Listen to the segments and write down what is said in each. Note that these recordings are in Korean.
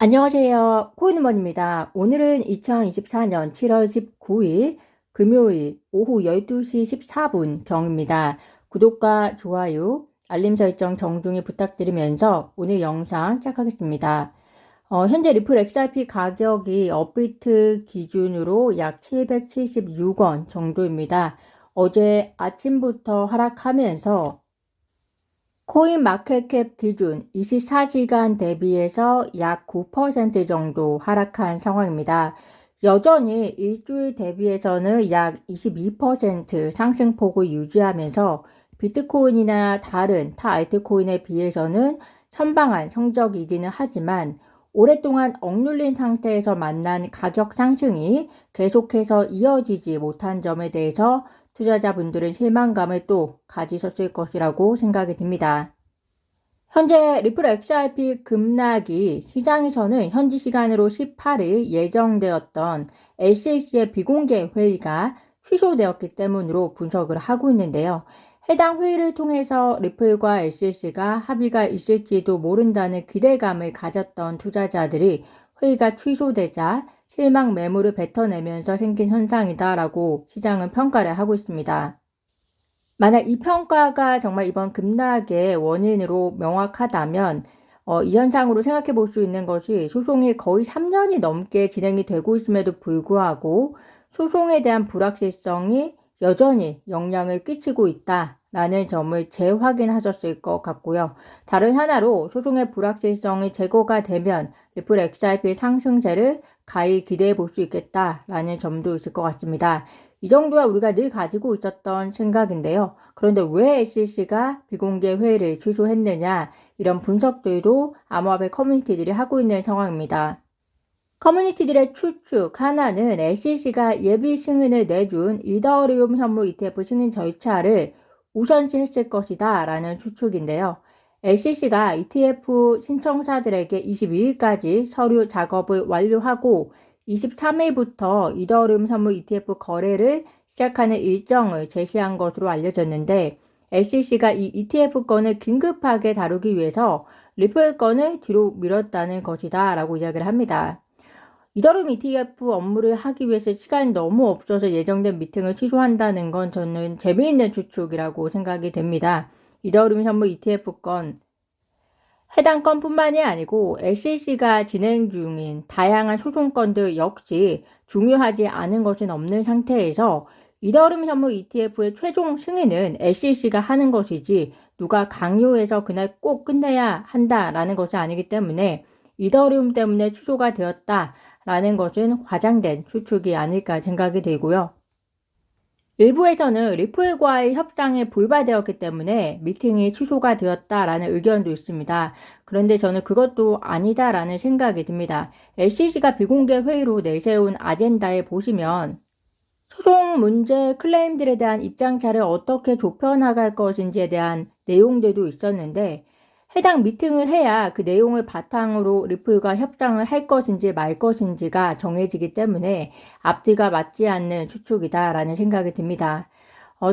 안녕하세요. 코인원입니다. 오늘은 2024년 7월 19일 금요일 오후 12시 14분경입니다. 구독과 좋아요, 알림 설정 정중히 부탁드리면서 오늘 영상 시작하겠습니다. 현재 리플 XRP 가격이 업비트 기준으로 약 776원 정도입니다. 어제 아침부터 하락하면서 코인 마켓캡 기준 24시간 대비해서 약 9% 정도 하락한 상황입니다. 여전히 일주일 대비해서는 약 22% 상승폭을 유지하면서 비트코인이나 다른 타 알트코인에 비해서는 선방한 성적이기는 하지만 오랫동안 억눌린 상태에서 만난 가격 상승이 계속해서 이어지지 못한 점에 대해서 투자자분들은 실망감을 또 가지셨을 것이라고 생각이 듭니다. 현재 리플 XRP 급락이 시장에서는 현지 시간으로 18일 예정되었던 SEC의 비공개 회의가 취소되었기 때문으로 분석을 하고 있는데요. 해당 회의를 통해서 리플과 SEC가 합의가 있을지도 모른다는 기대감을 가졌던 투자자들이 회의가 취소되자 실망 매물을 뱉어내면서 생긴 현상이다라고 시장은 평가를 하고 있습니다. 만약 이 평가가 정말 이번 급락의 원인으로 명확하다면 이 현상으로 생각해 볼 수 있는 것이 소송이 거의 3년이 넘게 진행이 되고 있음에도 불구하고 소송에 대한 불확실성이 여전히 영향을 끼치고 있다라는 점을 재확인하셨을 것 같고요. 다른 하나로 소송의 불확실성이 제거가 되면 리플 XRP 상승세를 가히 기대해 볼 수 있겠다라는 점도 있을 것 같습니다. 이 정도야 우리가 늘 가지고 있었던 생각인데요. 그런데 왜 SEC가 비공개 회의를 취소했느냐, 이런 분석들도 암호화폐 커뮤니티들이 하고 있는 상황입니다. 커뮤니티들의 추측 하나는 SEC가 예비 승인을 내준 이더리움 현물 ETF 승인 절차를 우선시했을 것이다 라는 추측인데요. SEC가 ETF 신청사들에게 22일까지 서류 작업을 완료하고 23일부터 이더리움 선물 ETF 거래를 시작하는 일정을 제시한 것으로 알려졌는데 SEC가 이 ETF 건을 긴급하게 다루기 위해서 리플 건을 뒤로 미뤘다는 것이다 라고 이야기를 합니다. 이더리움 ETF 업무를 하기 위해서 시간이 너무 없어서 예정된 미팅을 취소한다는 건 저는 재미있는 추측이라고 생각이 됩니다. 이더리움 선물 ETF 건 해당 건뿐만이 아니고 SEC가 진행 중인 다양한 소송건들 역시 중요하지 않은 것은 없는 상태에서 이더리움 현물 ETF의 최종 승인은 SEC가 하는 것이지 누가 강요해서 그날 꼭 끝내야 한다라는 것이 아니기 때문에 이더리움 때문에 취소가 되었다라는 것은 과장된 추측이 아닐까 생각이 들고요. 일부에서는 리플과의 협상에 불발되었기 때문에 미팅이 취소가 되었다라는 의견도 있습니다. 그런데 저는 그것도 아니다라는 생각이 듭니다. SEC가 비공개 회의로 내세운 아젠다에 보시면 소송 문제 클레임들에 대한 입장차를 어떻게 좁혀나갈 것인지에 대한 내용들도 있었는데 해당 미팅을 해야 그 내용을 바탕으로 리플과 협상을 할 것인지 말 것인지가 정해지기 때문에 앞뒤가 맞지 않는 추측이다라는 생각이 듭니다.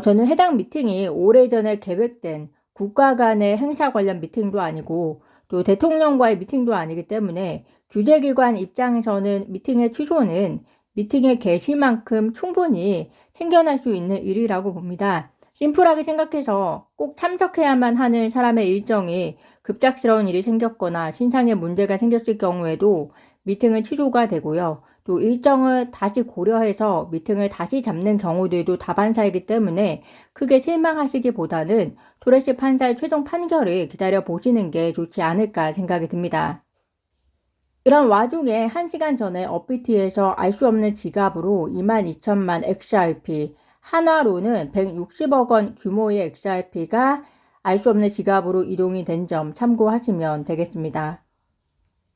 저는 해당 미팅이 오래전에 계획된 국가 간의 행사 관련 미팅도 아니고 또 대통령과의 미팅도 아니기 때문에 규제기관 입장에서는 미팅의 취소는 미팅의 개시만큼 충분히 챙겨낼 수 있는 일이라고 봅니다. 심플하게 생각해서 꼭 참석해야만 하는 사람의 일정이 급작스러운 일이 생겼거나 신상에 문제가 생겼을 경우에도 미팅은 취소가 되고요. 또 일정을 다시 고려해서 미팅을 다시 잡는 경우들도 다반사이기 때문에 크게 실망하시기보다는 토레시 판사의 최종 판결을 기다려 보시는 게 좋지 않을까 생각이 듭니다. 이런 와중에 1시간 전에 업비트에서 알 수 없는 지갑으로 22,000만 XRP, 한화로는 160억 원 규모의 XRP가 알 수 없는 지갑으로 이동이 된 점 참고하시면 되겠습니다.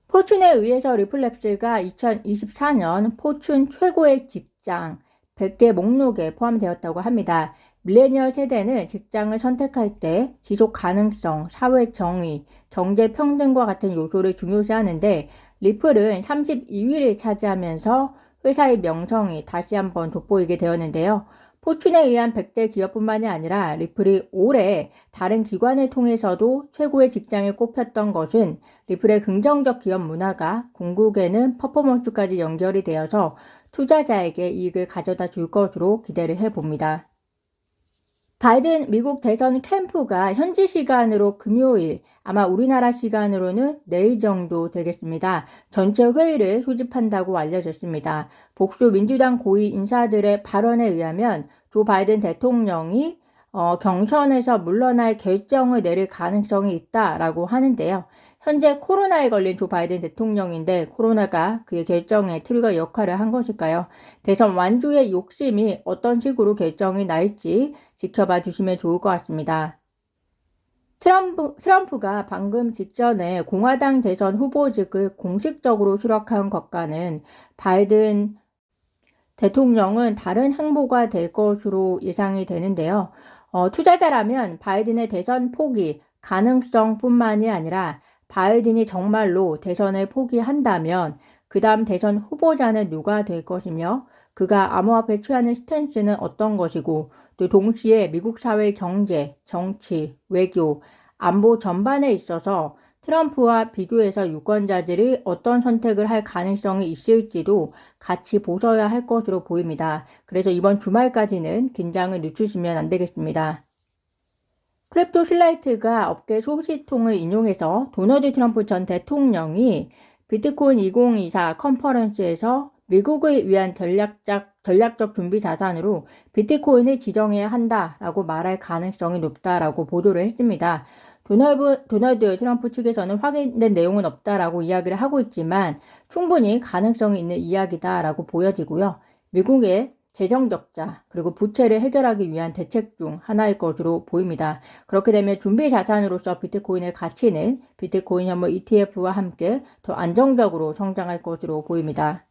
포춘에 의해서 리플랩스가 2024년 포춘 최고의 직장 100개 목록에 포함되었다고 합니다. 밀레니얼 세대는 직장을 선택할 때 지속 가능성, 사회 정의, 경제 평등과 같은 요소를 중요시하는데 리플은 32위를 차지하면서 회사의 명성이 다시 한번 돋보이게 되었는데요. 포춘에 의한 100대 기업뿐만이 아니라 리플이 올해 다른 기관을 통해서도 최고의 직장에 꼽혔던 것은 리플의 긍정적 기업 문화가 궁극에는 퍼포먼스까지 연결이 되어서 투자자에게 이익을 가져다 줄 것으로 기대를 해봅니다. 바이든 미국 대선 캠프가 현지 시간으로 금요일, 아마 우리나라 시간으로는 내일 정도 되겠습니다. 전체 회의를 소집한다고 알려졌습니다. 복수 민주당 고위 인사들의 발언에 의하면 조 바이든 대통령이 경선에서 물러날 결정을 내릴 가능성이 있다라고 하는데요. 현재 코로나에 걸린 조 바이든 대통령인데 코로나가 그의 결정에 트리거 역할을 한 것일까요? 대선 완주의 욕심이 어떤 식으로 결정이 날지 지켜봐 주시면 좋을 것 같습니다. 트럼프가 방금 직전에 공화당 대선 후보직을 공식적으로 수락한 것과는 바이든 대통령은 다른 행보가 될 것으로 예상이 되는데요. 투자자라면 바이든의 대선 포기 가능성뿐만이 아니라 바이든이 정말로 대선을 포기한다면 그 다음 대선 후보자는 누가 될 것이며 그가 암호화폐에 취하는 스탠스는 어떤 것이고 또 동시에 미국 사회의 경제, 정치, 외교, 안보 전반에 있어서 트럼프와 비교해서 유권자들이 어떤 선택을 할 가능성이 있을지도 같이 보셔야 할 것으로 보입니다. 그래서 이번 주말까지는 긴장을 늦추시면 안 되겠습니다. 크립토 슬라이트가 업계 소식통을 인용해서 도널드 트럼프 전 대통령이 비트코인 2024 컨퍼런스에서 미국을 위한 전략적 준비 자산으로 비트코인을 지정해야 한다라고 말할 가능성이 높다라고 보도를 했습니다. 도널드 트럼프 측에서는 확인된 내용은 없다라고 이야기를 하고 있지만 충분히 가능성이 있는 이야기다라고 보여지고요. 미국의 재정 적자 그리고 부채를 해결하기 위한 대책 중 하나일 것으로 보입니다. 그렇게 되면 준비 자산으로서 비트코인의 가치는 비트코인 현물 ETF와 함께 더 안정적으로 성장할 것으로 보입니다.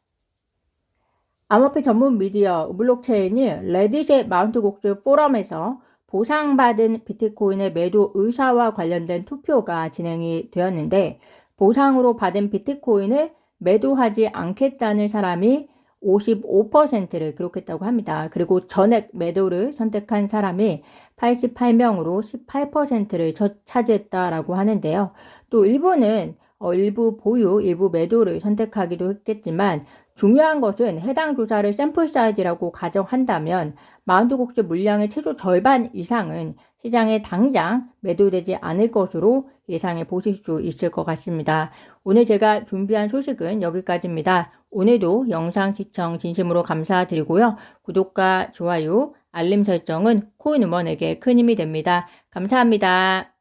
암호화폐 전문 미디어 블록체인이 레딧의 마운트 곡스 포럼에서 보상받은 비트코인의 매도 의사와 관련된 투표가 진행이 되었는데 보상으로 받은 비트코인을 매도하지 않겠다는 사람이 55%를 기록했다고 합니다. 그리고 전액 매도를 선택한 사람이 88명으로 18%를 차지했다라고 하는데요. 또 일부는 일부 보유, 일부 매도를 선택하기도 했겠지만 중요한 것은 해당 조사를 샘플 사이즈라고 가정한다면 마운트곡스 물량의 최소 절반 이상은 시장에 당장 매도되지 않을 것으로 예상해 보실 수 있을 것 같습니다. 오늘 제가 준비한 소식은 여기까지입니다. 오늘도 영상 시청 진심으로 감사드리고요. 구독과 좋아요, 알림 설정은 코인우먼에게 큰 힘이 됩니다. 감사합니다.